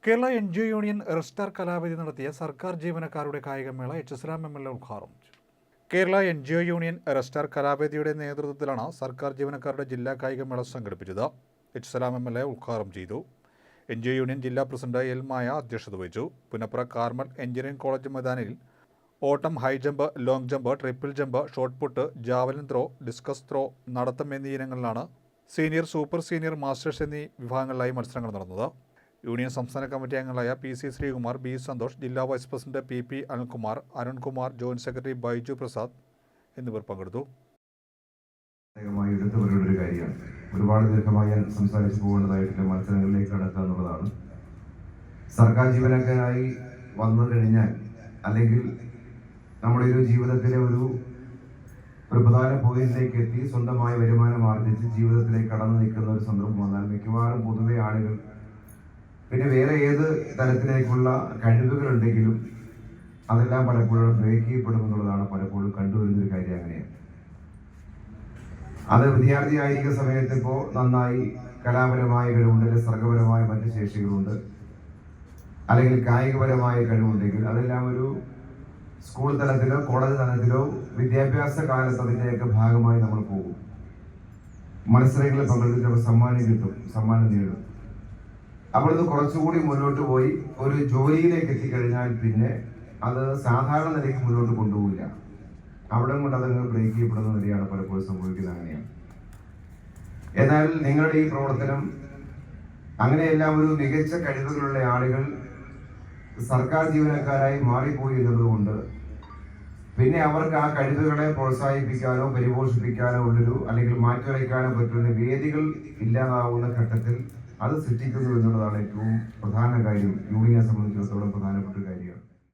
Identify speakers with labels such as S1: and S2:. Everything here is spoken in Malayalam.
S1: കേരള NGO യൂണിയൻ റെസ്റ്റാർ കലാവേദി നടത്തിയ സർക്കാർ ജീവനക്കാരുടെ കായികമേള എച്ച്.എസ്. ML ഉദ്ഘാടനം ചെയ്തു. കേരള NGO യൂണിയൻ റെസ്റ്റാർ കലാവേദിയുടെ നേതൃത്വത്തിലാണ് സർക്കാർ ജീവനക്കാരുടെ ജില്ലാ കായികമേള സംഘടിപ്പിച്ചത്. എച്ച്.എസ്. ML ഉദ്ഘാടനം ചെയ്തു. NGO യൂണിയൻ ജില്ലാ പ്രസിഡന്റ് എൽ മായ അധ്യക്ഷത വഹിച്ചു. പുന്നപ്ര കാർമൽ എഞ്ചിനീയറിംഗ് കോളേജ് മൈതാനിൽ ഓട്ടം, high jump, long jump, triple jump, shot put, javelin throw, discus throw, നടത്തം എന്നീ ഇനങ്ങളിലാണ് സീനിയർ, സൂപ്പർ സീനിയർ, മാസ്റ്റേഴ്സ് എന്നീ വിഭാഗങ്ങളിലായി മത്സരങ്ങൾ നടന്നത്. യൂണിയൻ സംസ്ഥാന കമ്മിറ്റി അംഗങ്ങളായ PC ശ്രീകുമാർ, B സന്തോഷ്, ജില്ലാ vice president PP Anilkumar, Arunkumar, joint secretary Baiju Prasad എന്നിവർ പങ്കെടുത്തു.
S2: ഒരുപാട് ദീർഘമായി ഞാൻ സംസാരിച്ചു പോകേണ്ടതായിട്ടുള്ള മത്സരങ്ങളിലേക്ക് കടക്കുക എന്നുള്ളതാണ്. സർക്കാർ ജീവനക്കാരായി വന്നു കഴിഞ്ഞാൽ, അല്ലെങ്കിൽ നമ്മുടെ ഒരു ജീവിതത്തിലെ ഒരു പ്രധാന പോയിന്റിലേക്ക് എത്തി സ്വന്തമായ വരുമാനം ആർജിച്ച് ജീവിതത്തിലേക്ക് കടന്നു നിൽക്കുന്ന ഒരു സന്ദർഭം വന്നാൽ മിക്കവാറും പൊതുവെ ആളുകൾ പിന്നെ വേറെ ഏത് തരത്തിലേക്കുള്ള കഴിവുകളുണ്ടെങ്കിലും അതെല്ലാം പലപ്പോഴും ബ്രേക്ക് ചെയ്യപ്പെടുമെന്നുള്ളതാണ് പലപ്പോഴും കണ്ടുവരുന്നൊരു കാര്യം. അങ്ങനെയാണ് അത് വിദ്യാർത്ഥി ആയിരിക്കുന്ന സമയത്ത് ഇപ്പോൾ നന്നായി കലാപരമായ കഴിവുണ്ട്, സർഗപരമായ മറ്റ് ശേഷികളുണ്ട്, അല്ലെങ്കിൽ കായികപരമായ കഴിവുണ്ടെങ്കിൽ അതെല്ലാം ഒരു സ്കൂൾ തലത്തിലോ കോളേജ് തലത്തിലോ വിദ്യാഭ്യാസ കാലത്ത് അതിൻ്റെയൊക്കെ ഭാഗമായി നമ്മൾ പോകും. മത്സരങ്ങളിൽ പങ്കെടുത്തിട്ട് സമ്മാനം കിട്ടും, സമ്മാനം നേടും. അപ്പോൾ ഇത് കുറച്ചുകൂടി മുന്നോട്ട് പോയി ഒരു ജോലിയിലേക്ക് എത്തിക്കഴിഞ്ഞാൽ പിന്നെ അത് സാധാരണ നിലയ്ക്ക് മുന്നോട്ട് കൊണ്ടുപോകില്ല. അവിടെ കൊണ്ട് അതങ്ങ് ബ്രേക്ക് ചെയ്യപ്പെടുന്ന നിലയാണ് പലപ്പോഴും സംഭവിക്കുന്നത്. അങ്ങനെയാണ്. എന്നാൽ നിങ്ങളുടെ ഈ പ്രവർത്തനം അങ്ങനെയെല്ലാം ഒരു മികച്ച കഴിവുകളുള്ള ആളുകൾ സർക്കാർ ജീവനക്കാരായി മാറിപ്പോയി എന്നതുകൊണ്ട് പിന്നെ അവർക്ക് ആ കഴിവുകളെ പ്രോത്സാഹിപ്പിക്കാനോ പരിപോഷിപ്പിക്കാനോ ഉള്ളൊരു അല്ലെങ്കിൽ മാറ്റിവയ്ക്കാനോ പറ്റുന്ന വേദികൾ ഇല്ലാതാവുന്ന ഘട്ടത്തിൽ അത് സൃഷ്ടിക്കുന്നു എന്നുള്ളതാണ് ഏറ്റവും പ്രധാന കാര്യം. യൂണിയനെ സംബന്ധിച്ചിടത്തോളം പ്രധാന